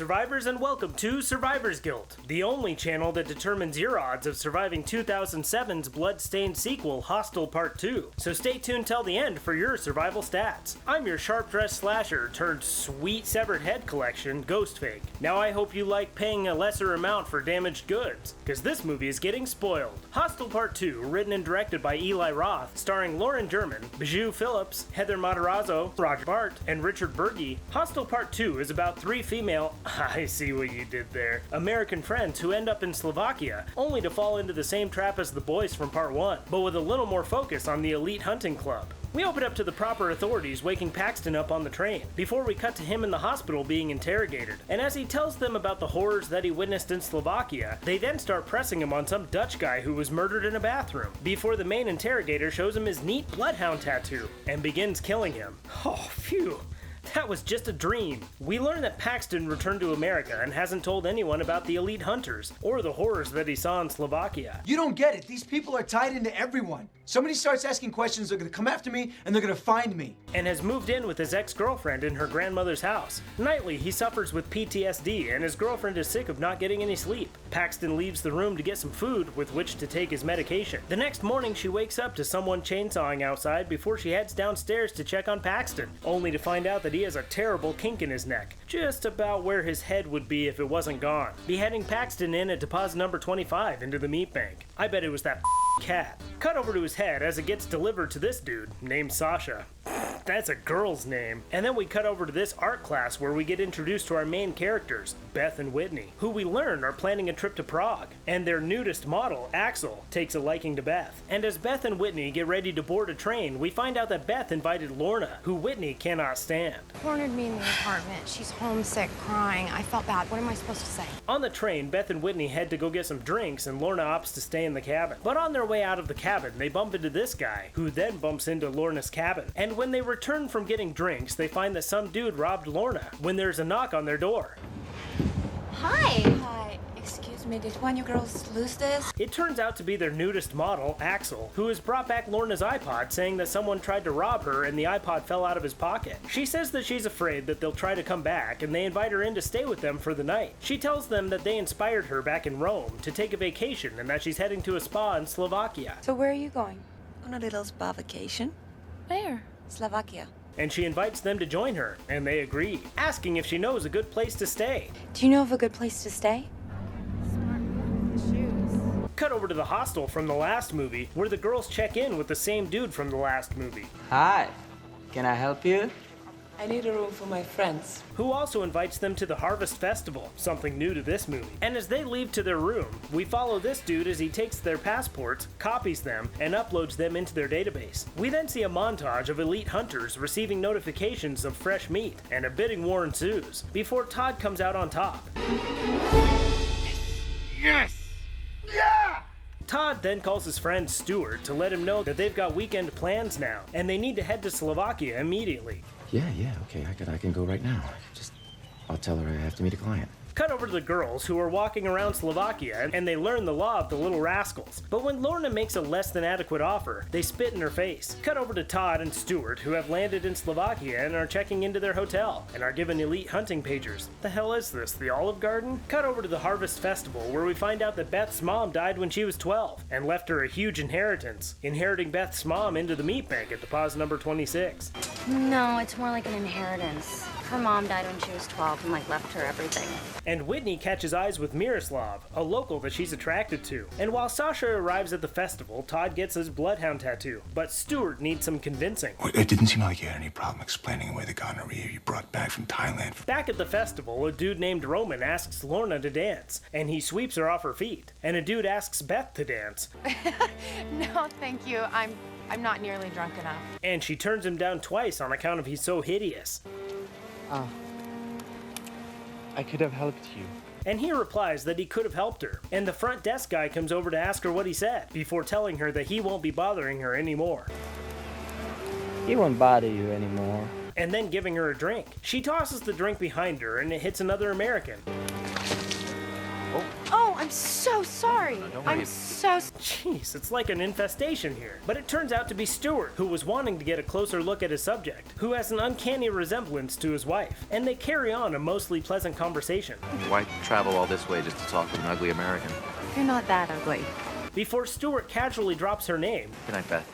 survivors, and welcome to Survivor's Guild, the only channel that determines your odds of surviving 2007's blood-stained sequel, Hostel Part 2. So stay tuned till the end for your survival stats. I'm your sharp-dressed slasher turned sweet severed head collection, GhostFake. Now I hope you like paying a lesser amount for damaged goods, because this movie is getting spoiled. Hostel Part 2, written and directed by Eli Roth, starring Lauren German, Bijou Phillips, Heather Matarazzo, Bart, and Richard Burgi. Hostel Part 2 is about three female, I see what you did there, American friends who end up in Slovakia, only to fall into the same trap as the boys from Part 1, but with a little more focus on the elite hunting club. We open up to the proper authorities waking Paxton up on the train, before we cut to him in the hospital being interrogated. And as he tells them about the horrors that he witnessed in Slovakia, they then start pressing him on some Dutch guy who was murdered in a bathroom, before the main interrogator shows him his neat bloodhound tattoo, and begins killing him. Oh, phew. That was just a dream. We learn that Paxton returned to America and hasn't told anyone about the elite hunters, or the horrors that he saw in Slovakia. You don't get it. These people are tied into everyone. Somebody starts asking questions, they're gonna come after me, and they're gonna find me. And has moved in with his ex-girlfriend in her grandmother's house. Nightly, he suffers with PTSD, and his girlfriend is sick of not getting any sleep. Paxton leaves the room to get some food with which to take his medication. The next morning, she wakes up to someone chainsawing outside before she heads downstairs to check on Paxton, only to find out that he has a terrible kink in his neck, just about where his head would be if it wasn't gone, beheading Paxton in at deposit number 25 into the meat bank. I bet it was that cat. Cut over to his head as it gets delivered to this dude named Sasha. That's a girl's name. And then we cut over to this art class where we get introduced to our main characters, Beth and Whitney, who we learn are planning a trip to Prague. And their nudist model, Axel, takes a liking to Beth. And as Beth and Whitney get ready to board a train, we find out that Beth invited Lorna, who Whitney cannot stand. Cornered me in the apartment. She's homesick, crying. I felt bad. What am I supposed to say? On the train, Beth and Whitney head to go get some drinks, and Lorna opts to stay in the cabin. But on their way out of the cabin, they bump into this guy, who then bumps into Lorna's cabin. And when they return from getting drinks, they find that some dude robbed Lorna when there's a knock on their door. Hi. Hi. Excuse me, did one of you girls lose this? It turns out to be their nudist model, Axel, who has brought back Lorna's iPod, saying that someone tried to rob her and the iPod fell out of his pocket. She says that she's afraid that they'll try to come back, and they invite her in to stay with them for the night. She tells them that they inspired her back in Rome to take a vacation and that she's heading to a spa in Slovakia. So where are you going? On a little spa vacation. Where? Slovakia. And she invites them to join her, and they agree, asking if she knows a good place to stay. Do you know of a good place to stay? Cut over to the hostel from the last movie, where the girls check in with the same dude from the last movie. Hi, can I help you? I need a room for my friends. Who also invites them to the Harvest Festival, something new to this movie. And as they leave to their room, we follow this dude as he takes their passports, copies them, and uploads them into their database. We then see a montage of elite hunters receiving notifications of fresh meat, and a bidding war ensues, before Todd comes out on top. Yes! Yeah! Todd then calls his friend Stuart to let him know that they've got weekend plans now, and they need to head to Slovakia immediately. Yeah, okay, I can go right now. I'll tell her I have to meet a client. Cut over to the girls who are walking around Slovakia, and they learn the law of the little rascals. But when Lorna makes a less than adequate offer, they spit in her face. Cut over to Todd and Stuart, who have landed in Slovakia and are checking into their hotel, and are given elite hunting pagers. The hell is this, the Olive Garden? Cut over to the Harvest Festival, where we find out that Beth's mom died when she was 12, and left her a huge inheritance, inheriting Beth's mom into the meat bank at deposit number 26. No, it's more like an inheritance. Her mom died when she was 12 and left her everything. And Whitney catches eyes with Miroslav, a local that she's attracted to. And while Sasha arrives at the festival, Todd gets his bloodhound tattoo. But Stuart needs some convincing. It didn't seem like you had any problem explaining away the gonorrhea you brought back from Thailand. Back at the festival, a dude named Roman asks Lorna to dance, and he sweeps her off her feet. And a dude asks Beth to dance. No, thank you. I'm not nearly drunk enough. And she turns him down twice on account of he's so hideous. I could have helped you. And he replies that he could have helped her, and the front desk guy comes over to ask her what he said, before telling her that he won't be bothering her anymore. He won't bother you anymore. And then giving her a drink. She tosses the drink behind her, and it hits another American. Oh, I'm so sorry. I'm so house. Jeez, it's like an infestation here. But it turns out to be Stuart, who was wanting to get a closer look at his subject, who has an uncanny resemblance to his wife, and they carry on a mostly pleasant conversation. Why travel all this way just to talk with an ugly American? You're not that ugly. Before Stuart casually drops her name, Good night, Beth.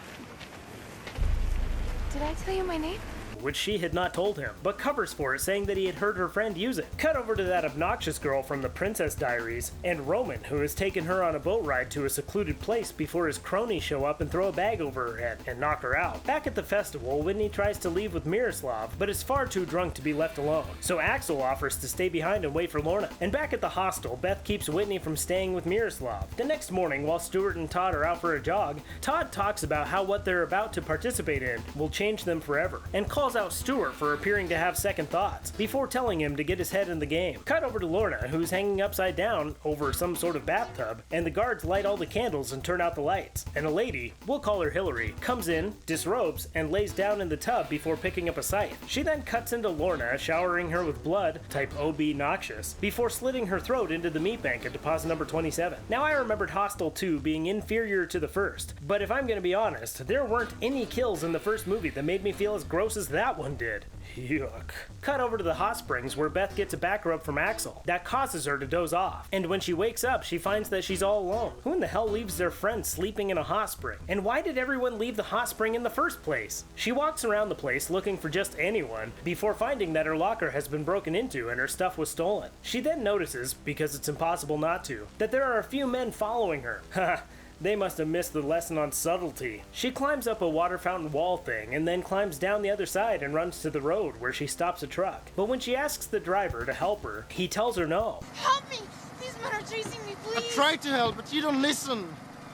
Did I tell you my name? which she had not told him, but covers for it, saying that he had heard her friend use it. Cut over to that obnoxious girl from the Princess Diaries, and Roman, who has taken her on a boat ride to a secluded place before his cronies show up and throw a bag over her head and knock her out. Back at the festival, Whitney tries to leave with Miroslav, but is far too drunk to be left alone, so Axel offers to stay behind and wait for Lorna. And back at the hostel, Beth keeps Whitney from staying with Miroslav. The next morning, while Stuart and Todd are out for a jog, Todd talks about how what they're about to participate in will change them forever, and calls out Stuart for appearing to have second thoughts, before telling him to get his head in the game. Cut over to Lorna, who's hanging upside down over some sort of bathtub, and the guards light all the candles and turn out the lights. And a lady, we'll call her Hillary, comes in, disrobes, and lays down in the tub before picking up a scythe. She then cuts into Lorna, showering her with blood, type OB noxious, before slitting her throat into the meat bank at deposit number 27. Now I remembered Hostel 2 being inferior to the first, but if I'm gonna be honest, there weren't any kills in the first movie that made me feel as gross as that one did. Yuck. Cut over to the hot springs where Beth gets a back rub from Axel. That causes her to doze off, and when she wakes up, she finds that she's all alone. Who in the hell leaves their friend sleeping in a hot spring? And why did everyone leave the hot spring in the first place? She walks around the place looking for just anyone, before finding that her locker has been broken into and her stuff was stolen. She then notices, because it's impossible not to, that there are a few men following her. Haha. They must have missed the lesson on subtlety. She climbs up a water fountain wall thing and then climbs down the other side and runs to the road where she stops a truck. But when she asks the driver to help her, he tells her no. Help me! These men are chasing me, please! I tried to help, but you don't listen.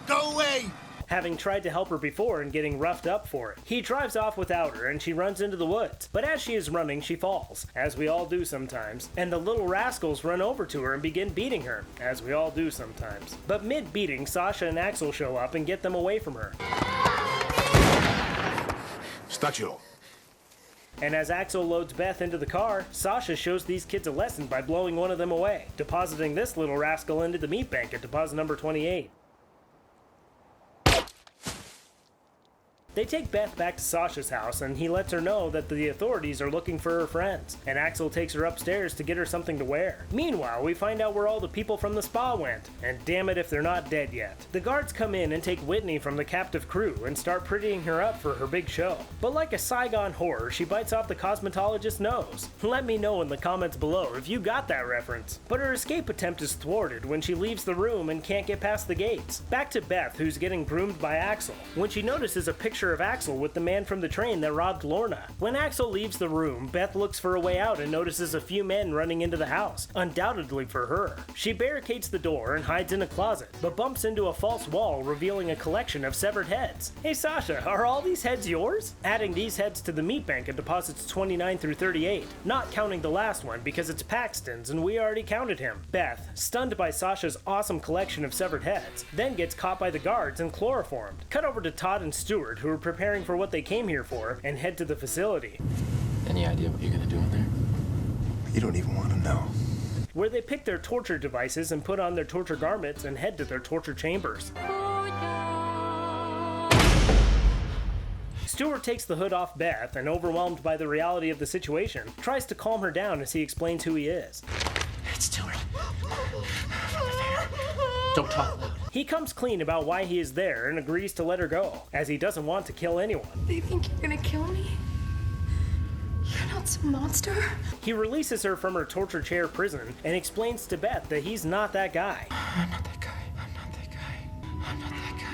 Go away! Having tried to help her before and getting roughed up for it. He drives off without her and she runs into the woods. But as she is running, she falls, as we all do sometimes, and the little rascals run over to her and begin beating her, as we all do sometimes. But mid-beating, Sasha and Axel show up and get them away from her. Staccio. And as Axel loads Beth into the car, Sasha shows these kids a lesson by blowing one of them away, depositing this little rascal into the meat bank at deposit number 28. They take Beth back to Sasha's house, and he lets her know that the authorities are looking for her friends, and Axel takes her upstairs to get her something to wear. Meanwhile, we find out where all the people from the spa went, and damn it if they're not dead yet. The guards come in and take Whitney from the captive crew and start prettying her up for her big show. But like a Saigon horror, she bites off the cosmetologist's nose. Let me know in the comments below if you got that reference. But her escape attempt is thwarted when she leaves the room and can't get past the gates. Back to Beth, who's getting groomed by Axel, when she notices a picture of Axel with the man from the train that robbed Lorna. When Axel leaves the room, Beth looks for a way out and notices a few men running into the house, undoubtedly for her. She barricades the door and hides in a closet, but bumps into a false wall revealing a collection of severed heads. Hey Sasha, are all these heads yours? Adding these heads to the meat bank at deposits 29 through 38, not counting the last one because it's Paxton's and we already counted him. Beth, stunned by Sasha's awesome collection of severed heads, then gets caught by the guards and chloroformed. Cut over to Todd and Stuart, who are preparing for what they came here for, and head to the facility. Any idea what you're gonna do in there? You don't even want to know. Where they pick their torture devices and put on their torture garments and head to their torture chambers. Stuart takes the hood off Beth and, overwhelmed by the reality of the situation, tries to calm her down as he explains who he is. It's Stuart. Don't talk loud. He comes clean about why he is there and agrees to let her go, as he doesn't want to kill anyone. Do you think you're gonna kill me? You're not some monster? He releases her from her torture chair prison and explains to Beth that he's not that guy. I'm not that guy. I'm not that guy. I'm not that guy.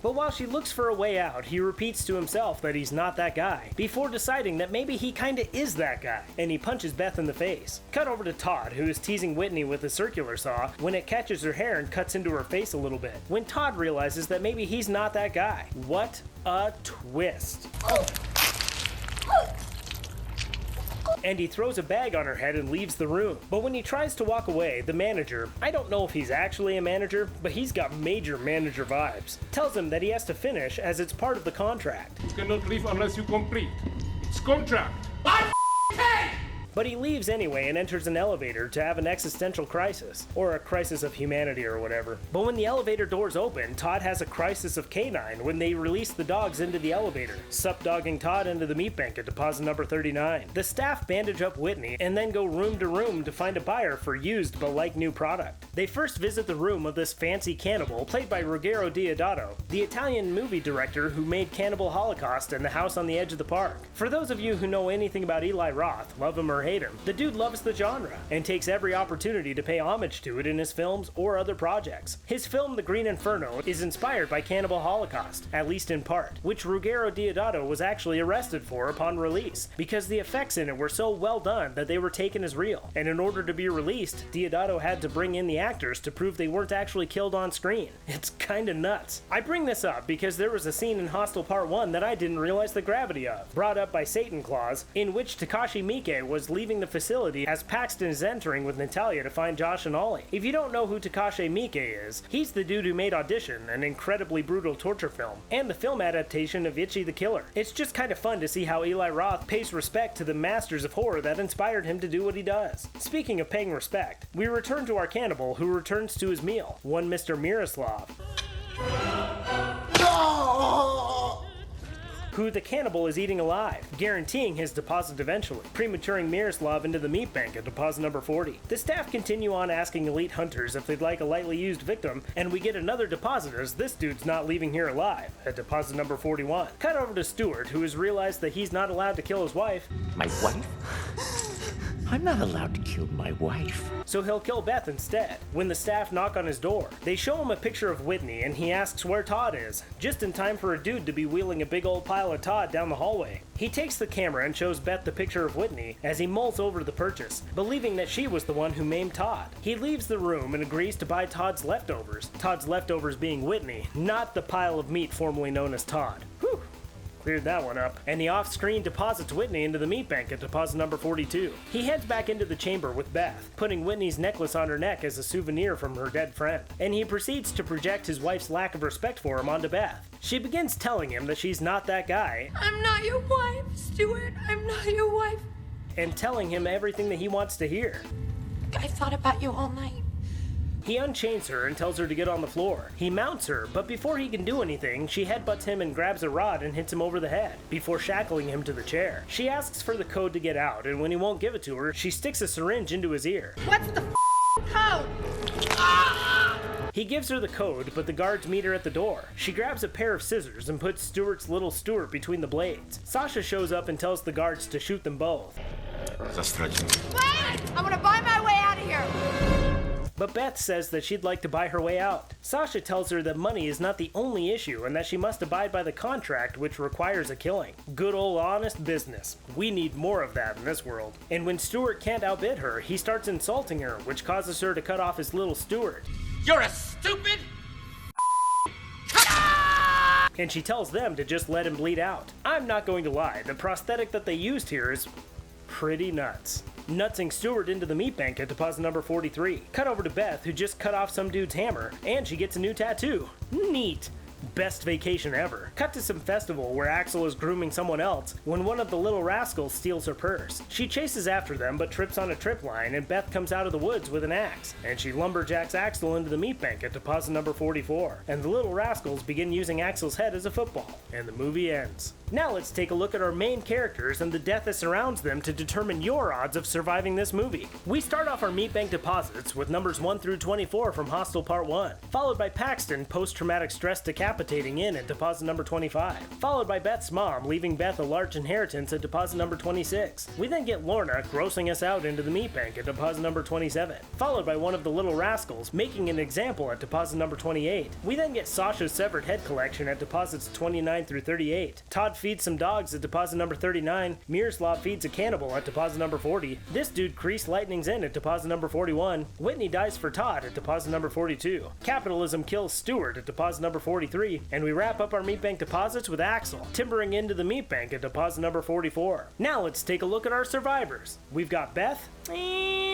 But while she looks for a way out, he repeats to himself that he's not that guy, before deciding that maybe he kinda is that guy, and he punches Beth in the face. Cut over to Todd, who is teasing Whitney with a circular saw when it catches her hair and cuts into her face a little bit, when Todd realizes that maybe he's not that guy. What a twist. And he throws a bag on her head and leaves the room. But when he tries to walk away, the manager, I don't know if he's actually a manager, but he's got major manager vibes, tells him that he has to finish as it's part of the contract. You cannot leave unless you complete. It's contract. But he leaves anyway and enters an elevator to have an existential crisis, or a crisis of humanity or whatever. But when the elevator doors open, Todd has a crisis of canine when they release the dogs into the elevator, sup-dogging Todd into the meat bank at deposit number 39. The staff bandage up Whitney and then go room to room to find a buyer for used but like new product. They first visit the room of this fancy cannibal played by Ruggero Deodato, the Italian movie director who made Cannibal Holocaust and The House on the Edge of the Park. For those of you who know anything about Eli Roth, love him or hate him, the dude loves the genre and takes every opportunity to pay homage to it in his films or other projects. His film The Green Inferno is inspired by Cannibal Holocaust, at least in part, which Ruggero Deodato was actually arrested for upon release, because the effects in it were so well done that they were taken as real, and in order to be released, Deodato had to bring in the actors to prove they weren't actually killed on screen. It's kinda nuts. I bring this up because there was a scene in Hostel Part 1 that I didn't realize the gravity of, brought up by Satan Claus, in which Takashi Miike was leaving the facility as Paxton is entering with Natalia to find Josh and Ollie. If you don't know who Takashi Miike is, he's the dude who made Audition, an incredibly brutal torture film, and the film adaptation of Itchy the Killer. It's just kind of fun to see how Eli Roth pays respect to the masters of horror that inspired him to do what he does. Speaking of paying respect, we return to our cannibal who returns to his meal, one Mr. Miroslav, who the cannibal is eating alive, guaranteeing his deposit eventually, prematuring Miroslav into the meat bank at deposit number 40. The staff continue on asking elite hunters if they'd like a lightly used victim, and we get another deposit as this dude's not leaving here alive, at deposit number 41. Cut over to Stuart, who has realized that he's not allowed to kill his wife. My wife? I'm not allowed to kill my wife. So he'll kill Beth instead, when the staff knock on his door. They show him a picture of Whitney and he asks where Todd is, just in time for a dude to be wheeling a big old pile of Todd down the hallway. He takes the camera and shows Beth the picture of Whitney as he mulls over the purchase, believing that she was the one who maimed Todd. He leaves the room and agrees to buy Todd's leftovers being Whitney, not the pile of meat formerly known as Todd. Whew. Cleared that one up. And he off-screen deposits Whitney into the meat bank at deposit number 42. He heads back into the chamber with Beth, putting Whitney's necklace on her neck as a souvenir from her dead friend. And he proceeds to project his wife's lack of respect for him onto Beth. She begins telling him that she's not that guy. I'm not your wife, Stuart. I'm not your wife. And telling him everything that he wants to hear. I thought about you all night. He unchains her and tells her to get on the floor. He mounts her, but before he can do anything, she headbutts him and grabs a rod and hits him over the head, before shackling him to the chair. She asks for the code to get out, and when he won't give it to her, she sticks a syringe into his ear. What's the code? He gives her the code, but the guards meet her at the door. She grabs a pair of scissors and puts Stuart's little Stuart between the blades. Sasha shows up and tells the guards to shoot them both. Wait! I want to buy my way out of here! But Beth says that she'd like to buy her way out. Sasha tells her that money is not the only issue and that she must abide by the contract, which requires a killing. Good old honest business. We need more of that in this world. And when Stuart can't outbid her, he starts insulting her, which causes her to cut off his little Stuart. You're a stupid... And she tells them to just let him bleed out. I'm not going to lie, the prosthetic that they used here is pretty nuts. Nutsing Stuart into the meat bank at deposit number 43. Cut over to Beth, who just cut off some dude's hammer, and she gets a new tattoo. Neat. Best vacation ever. Cut to some festival where Axel is grooming someone else when one of the little rascals steals her purse. She chases after them but trips on a trip line, and Beth comes out of the woods with an axe, and she lumberjacks Axel into the meat bank at deposit number 44. And the little rascals begin using Axel's head as a football, and the movie ends. Now let's take a look at our main characters and the death that surrounds them to determine your odds of surviving this movie. We start off our meat bank deposits with numbers 1 through 24 from Hostel Part 1, followed by Paxton post-traumatic stress decapitating in at deposit number 25, followed by Beth's mom leaving Beth a large inheritance at deposit number 26. We then get Lorna grossing us out into the meat bank at deposit number 27, followed by one of the little rascals making an example at deposit number 28. We then get Sasha's severed head collection at deposits 29 through 38. Todd feeds some dogs at deposit number 39. Miroslav feeds a cannibal at deposit number 40. This dude Crease lightnings in at deposit number 41. Whitney dies for Todd at deposit number 42. Capitalism kills Stuart at deposit number 43. And we wrap up our meat bank deposits with Axel timbering into the meat bank at deposit number 44. Now let's take a look at our survivors. We've got Beth,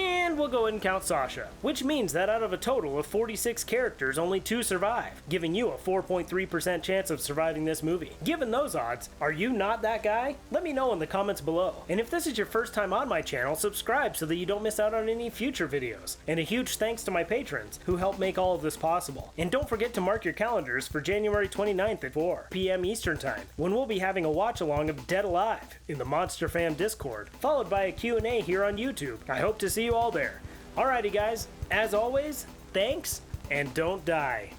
And we'll go ahead and count Sasha, which means that out of a total of 46 characters, only 2 survive, giving you a 4.3% chance of surviving this movie. Given those odds, are you not that guy? Let me know in the comments below. And if this is your first time on my channel, subscribe so that you don't miss out on any future videos. And a huge thanks to my patrons who help make all of this possible. And don't forget to mark your calendars for January 29th at 4 p.m. Eastern Time, when we'll be having a watch along of Dead Alive in the Monster Fam Discord, followed by a Q&A here on YouTube. I hope to see you all there. Alrighty guys, as always, thanks, and don't die.